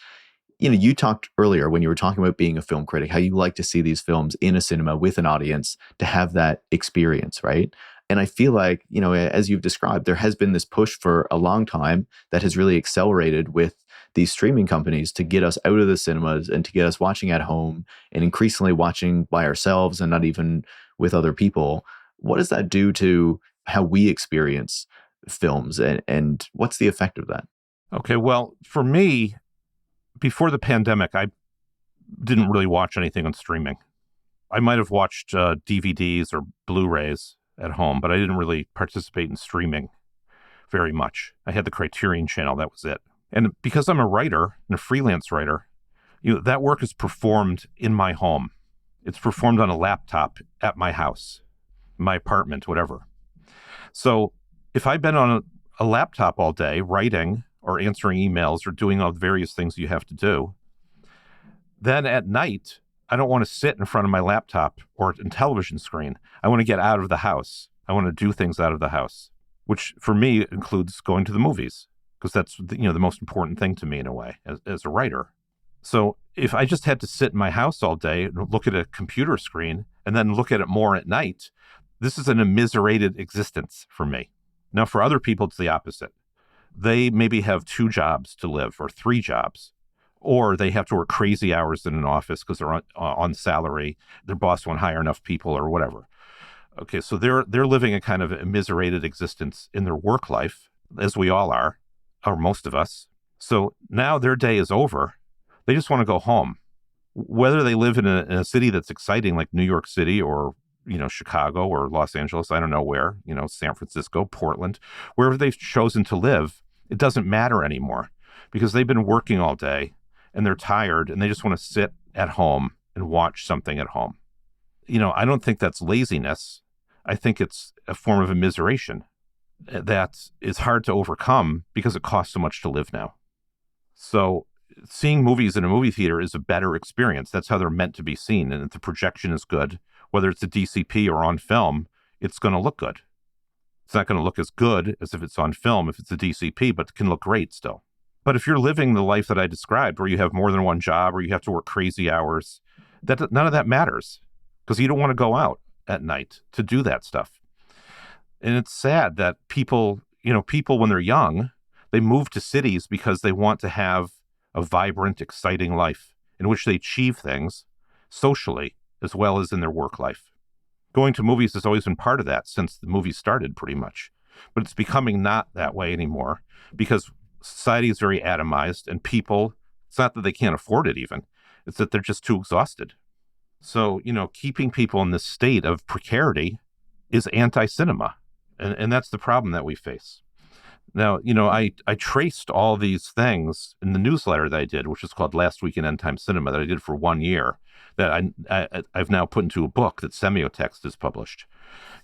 you talked earlier when you were talking about being a film critic, how you like to see these films in a cinema with an audience to have that experience, right? And I feel like, as you've described, there has been this push for a long time that has really accelerated with these streaming companies to get us out of the cinemas and to get us watching at home and increasingly watching by ourselves and not even with other people. What does that do to how we experience films, and what's the effect of that? Okay, well, for me, before the pandemic, I didn't really watch anything on streaming. I might have watched DVDs or Blu-rays at home, but I didn't really participate in streaming very much. I had the Criterion channel, that was it. And because I'm a writer and a freelance writer, that work is performed in my home. It's performed on a laptop at my house, my apartment, whatever. So if I've been on a laptop all day writing or answering emails or doing all the various things you have to do, then at night, I don't want to sit in front of my laptop or a television screen. I want to get out of the house. I want to do things out of the house, which for me includes going to the movies, because that's the most important thing to me in a way as a writer. So if I just had to sit in my house all day and look at a computer screen and then look at it more at night, this is an immiserated existence for me. Now, for other people, it's the opposite. They maybe have 2 jobs to live or 3 jobs, or they have to work crazy hours in an office because they're on salary. Their boss won't hire enough people or whatever. Okay, so they're living a kind of immiserated existence in their work life, as we all are, or most of us. So now their day is over. They just want to go home. Whether they live in a city that's exciting like New York City or Chicago or Los Angeles, I don't know where, San Francisco, Portland, wherever they've chosen to live, it doesn't matter anymore because they've been working all day and they're tired and they just want to sit at home and watch something at home. I don't think that's laziness. I think it's a form of immiseration that is hard to overcome because it costs so much to live now. So seeing movies in a movie theater is a better experience. That's how they're meant to be seen. And if the projection is good, whether it's a DCP or on film, it's going to look good. It's not going to look as good as if it's on film, if it's a DCP, but it can look great still. But if you're living the life that I described, where you have more than one job or you have to work crazy hours, none of that matters because you don't want to go out at night to do that stuff. And it's sad that people when they're young, they move to cities because they want to have a vibrant, exciting life in which they achieve things socially as well as in their work life. Going to movies has always been part of that since the movie started, pretty much. But it's becoming not that way anymore because society is very atomized and people, it's not that they can't afford it even, it's that they're just too exhausted. So, keeping people in this state of precarity is anti-cinema. And that's the problem that we face. Now, I traced all these things in the newsletter that I did, which is called Last Week in End Time Cinema, that I did for 1 year, that I've now put into a book that Semiotext has published.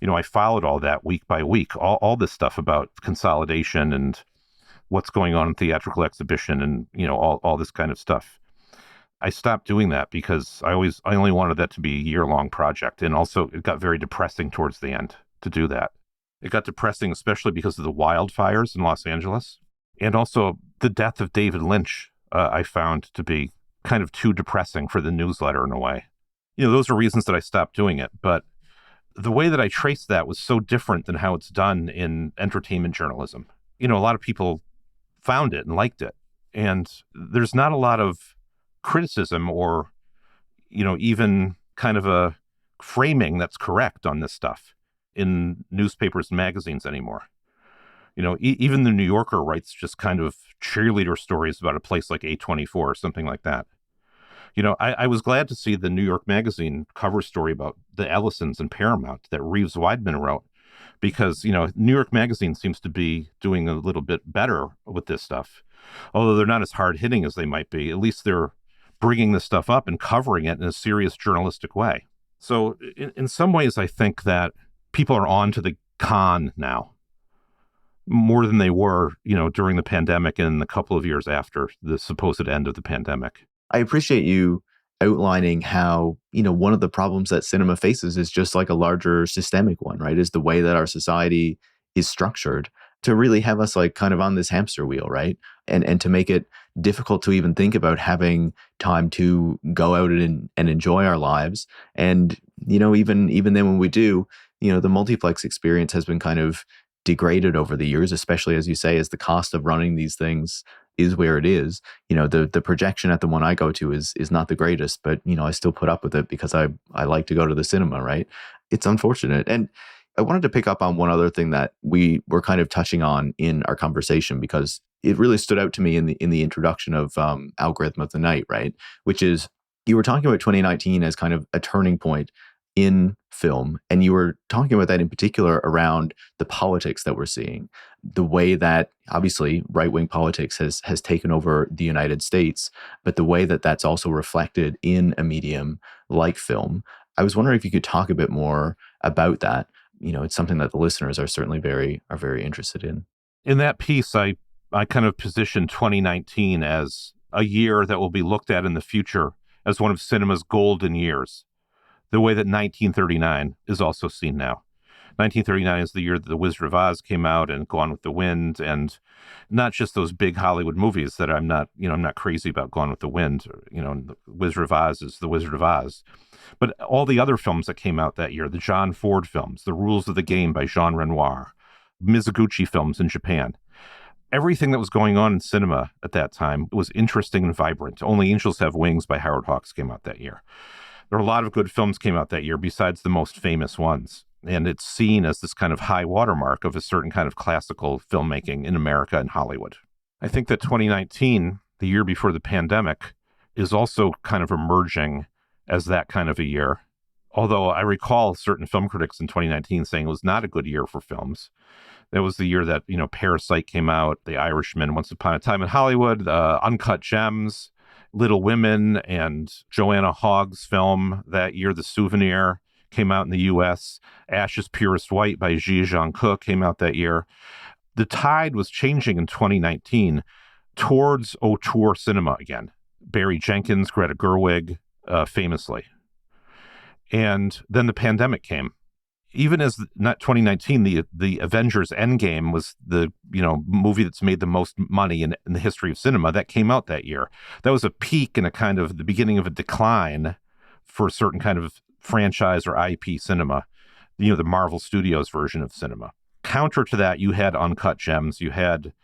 I followed all that week by week, all this stuff about consolidation and what's going on in theatrical exhibition and, all this kind of stuff. I stopped doing that because I only wanted that to be a year-long project. And also it got very depressing towards the end to do that. It got depressing, especially because of the wildfires in Los Angeles. And also the death of David Lynch, I found to be kind of too depressing for the newsletter in a way. Those are reasons that I stopped doing it. But the way that I traced that was so different than how it's done in entertainment journalism. A lot of people found it and liked it. And there's not a lot of criticism or, even kind of a framing that's correct on this stuff in newspapers and magazines anymore. Even the New Yorker writes just kind of cheerleader stories about a place like A24 or something like that. I was glad to see the New York Magazine cover story about the Ellisons and Paramount that Reeves Weidman wrote, because, New York Magazine seems to be doing a little bit better with this stuff. Although they're not as hard hitting as they might be, at least they're bringing this stuff up and covering it in a serious journalistic way. So in some ways, I think that people are on to the con now more than they were, during the pandemic and the couple of years after the supposed end of the pandemic. I appreciate you outlining how, one of the problems that cinema faces is just like a larger systemic one, right? Is the way that our society is structured to really have us like kind of on this hamster wheel, right? And to make it difficult to even think about having time to go out and enjoy our lives. And, even then when we do, the multiplex experience has been kind of degraded over the years, especially as you say, as the cost of running these things is where it is. The projection at the one I go to is not the greatest, but I still put up with it because I like to go to the cinema, right? It's unfortunate. And I wanted to pick up on one other thing that we were kind of touching on in our conversation, because it really stood out to me in the introduction of Algorithm of the Night, right? Which is, you were talking about 2019 as kind of a turning point in film, and you were talking about that in particular around the politics that we're seeing, the way that obviously right-wing politics has taken over the United States, but the way that that's also reflected in a medium like film. I was wondering if you could talk a bit more about that. It's something that the listeners are certainly very interested in. In that piece, I kind of positioned 2019 as a year that will be looked at in the future as one of cinema's golden years, the way that 1939 is also seen now. 1939 is the year that The Wizard of Oz came out and Gone with the Wind, and not just those big Hollywood movies that I'm not crazy about Gone with the Wind. The Wizard of Oz is The Wizard of Oz. But all the other films that came out that year, the John Ford films, The Rules of the Game by Jean Renoir, Mizoguchi films in Japan, everything that was going on in cinema at that time was interesting and vibrant. Only Angels Have Wings by Howard Hawks came out that year. There are a lot of good films came out that year besides the most famous ones. And it's seen as this kind of high watermark of a certain kind of classical filmmaking in America and Hollywood. I think that 2019, the year before the pandemic, is also kind of emerging as that kind of a year. Although I recall certain film critics in 2019 saying it was not a good year for films. That was the year that, Parasite came out, The Irishman, Once Upon a Time in Hollywood, Uncut Gems, Little Women, and Joanna Hogg's film that year, The Souvenir, came out in the U.S. Ash's Purest White by Ji Jong-kook came out that year. The tide was changing in 2019 towards auteur cinema again. Barry Jenkins, Greta Gerwig, famously. And then the pandemic came. Even as not 2019, the Avengers Endgame was the movie that's made the most money in the history of cinema. That came out that year. That was a peak and a kind of the beginning of a decline for a certain kind of franchise or IP cinema. The Marvel Studios version of cinema. Counter to that, you had Uncut Gems. You had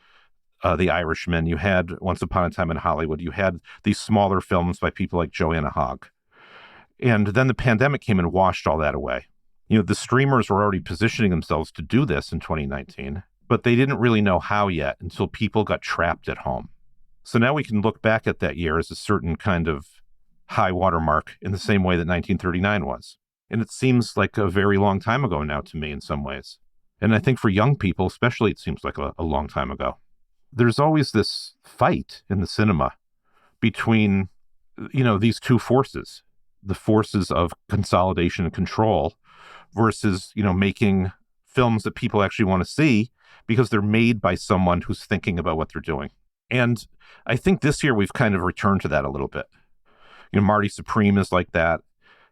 The Irishman. You had Once Upon a Time in Hollywood. You had these smaller films by people like Joanna Hogg. And then the pandemic came and washed all that away. The streamers were already positioning themselves to do this in 2019, but they didn't really know how yet until people got trapped at home. So now we can look back at that year as a certain kind of high watermark in the same way that 1939 was. And it seems like a very long time ago now to me in some ways. And I think for young people, especially, it seems like a long time ago. There's always this fight in the cinema between, these two forces, the forces of consolidation and control versus, making films that people actually want to see because they're made by someone who's thinking about what they're doing. And I think this year we've kind of returned to that a little bit. Marty Supreme is like that.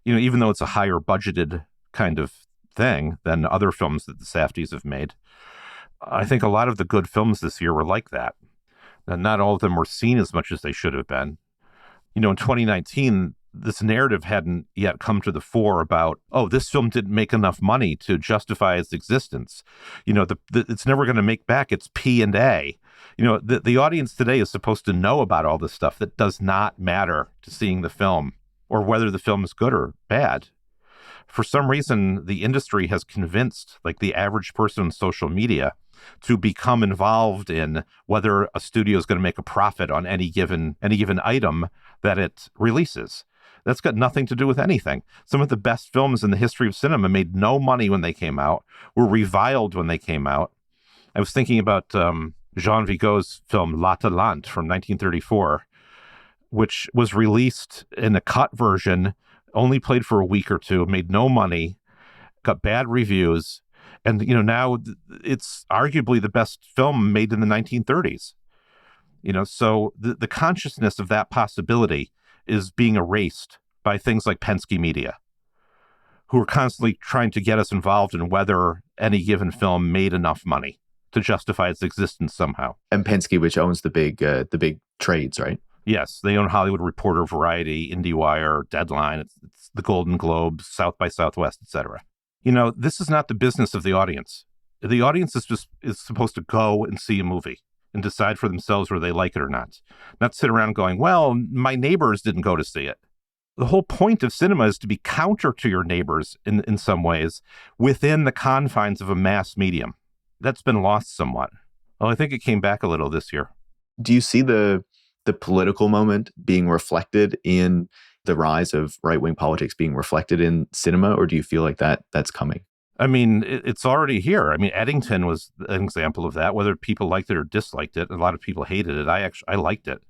Even though it's a higher budgeted kind of thing than other films that the Safdies have made, I think a lot of the good films this year were like that. And not all of them were seen as much as they should have been. In 2019, this narrative hadn't yet come to the fore about, this film didn't make enough money to justify its existence. It's never going to make back its P and A. The audience today is supposed to know about all this stuff that does not matter to seeing the film or whether the film is good or bad. For some reason, the industry has convinced the average person on social media to become involved in whether a studio is going to make a profit on any given item that it releases. That's got nothing to do with anything. Some of the best films in the history of cinema made no money when they came out, were reviled when they came out. I was thinking about Jean Vigo's film L'Atalante from 1934, which was released in a cut version, only played for a week or two, made no money, got bad reviews. And, now it's arguably the best film made in the 1930s. So the consciousness of that possibility is being erased by things like Penske Media, who are constantly trying to get us involved in whether any given film made enough money to justify its existence somehow. And Penske, which owns the big trades, right? Yes, they own Hollywood Reporter, Variety, IndieWire, Deadline, it's the Golden Globe, South by Southwest, etc. This is not the business of the audience. The audience is supposed to go and see a movie and decide for themselves whether they like it or not sit around going, well, my neighbors didn't go to see it. The whole point of cinema is to be counter to your neighbors in some ways within the confines of a mass medium. That's been lost somewhat. Well, I think it came back a little this year. Do you see the political moment being reflected in the rise of right-wing politics being reflected in cinema, or do you feel like that's coming? I mean, it's already here. I mean, Eddington was an example of that, whether people liked it or disliked it. A lot of people hated it. I liked it.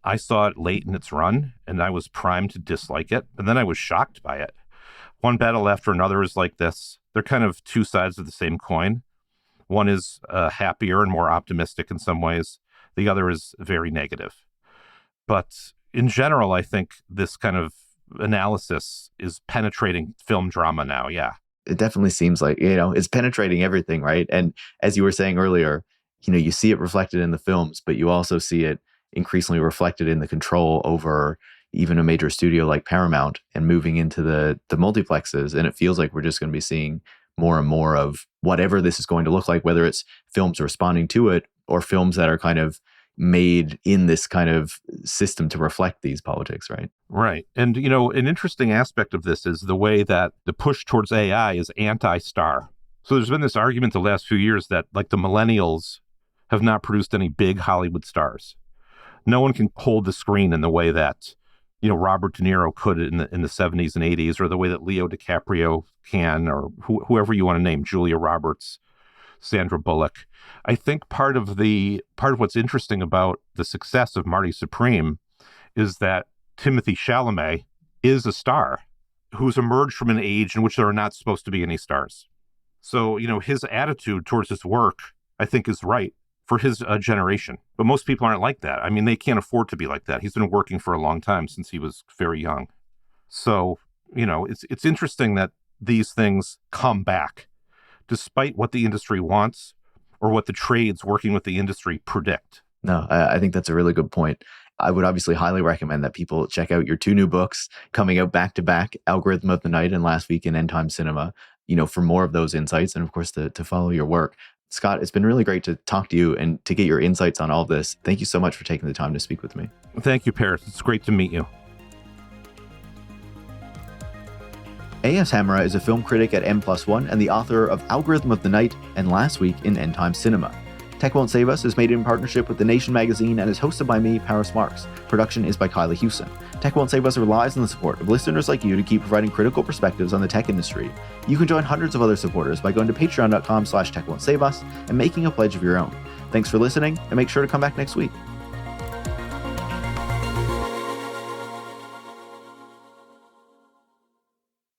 I saw it late in its run, and I was primed to dislike it, and then I was shocked by it. One battle after another is like this. They're kind of two sides of the same coin. One is happier and more optimistic in some ways. The other is very negative. But in general, I think this kind of analysis is penetrating film drama now, yeah. It definitely seems like, it's penetrating everything, right? And as you were saying earlier, you see it reflected in the films, but you also see it increasingly reflected in the control over even a major studio like Paramount and moving into the multiplexes. And it feels like we're just going to be seeing more and more of whatever this is going to look like, whether it's films responding to it or films that are kind of made in this kind of system to reflect these politics, right? Right. And, an interesting aspect of this is the way that the push towards AI is anti-star. So there's been this argument the last few years that the millennials have not produced any big Hollywood stars. No one can hold the screen in the way that, Robert De Niro could in the 70s and 80s, or the way that Leo DiCaprio can, or whoever you want to name, Julia Roberts, Sandra Bullock. I think part of what's interesting about the success of Marty Supreme is that Timothée Chalamet is a star who's emerged from an age in which there are not supposed to be any stars. So, his attitude towards his work, I think, is right for his generation. But most people aren't like that. I mean, they can't afford to be like that. He's been working for a long time, since he was very young. So, it's interesting that these things come back despite what the industry wants or what the trades working with the industry predict. No, I think that's a really good point. I would obviously highly recommend that people check out your two new books coming out back to back, Algorithm of the Night and Last Week in End Time Cinema, for more of those insights and of course to follow your work. Scott, it's been really great to talk to you and to get your insights on all of this. Thank you so much for taking the time to speak with me. Thank you, Paris. It's great to meet you. AS Hamrah is a film critic at N+1 and the author of Algorithm of the Night and Last Week in End Time Cinema. Tech Won't Save Us is made in partnership with The Nation magazine and is hosted by me, Paris Marx. Production is by Kyla Hewson. Tech Won't Save Us relies on the support of listeners like you to keep providing critical perspectives on the tech industry. You can join hundreds of other supporters by going to patreon.com/techwon'tsaveus and making a pledge of your own. Thanks for listening, and make sure to come back next week.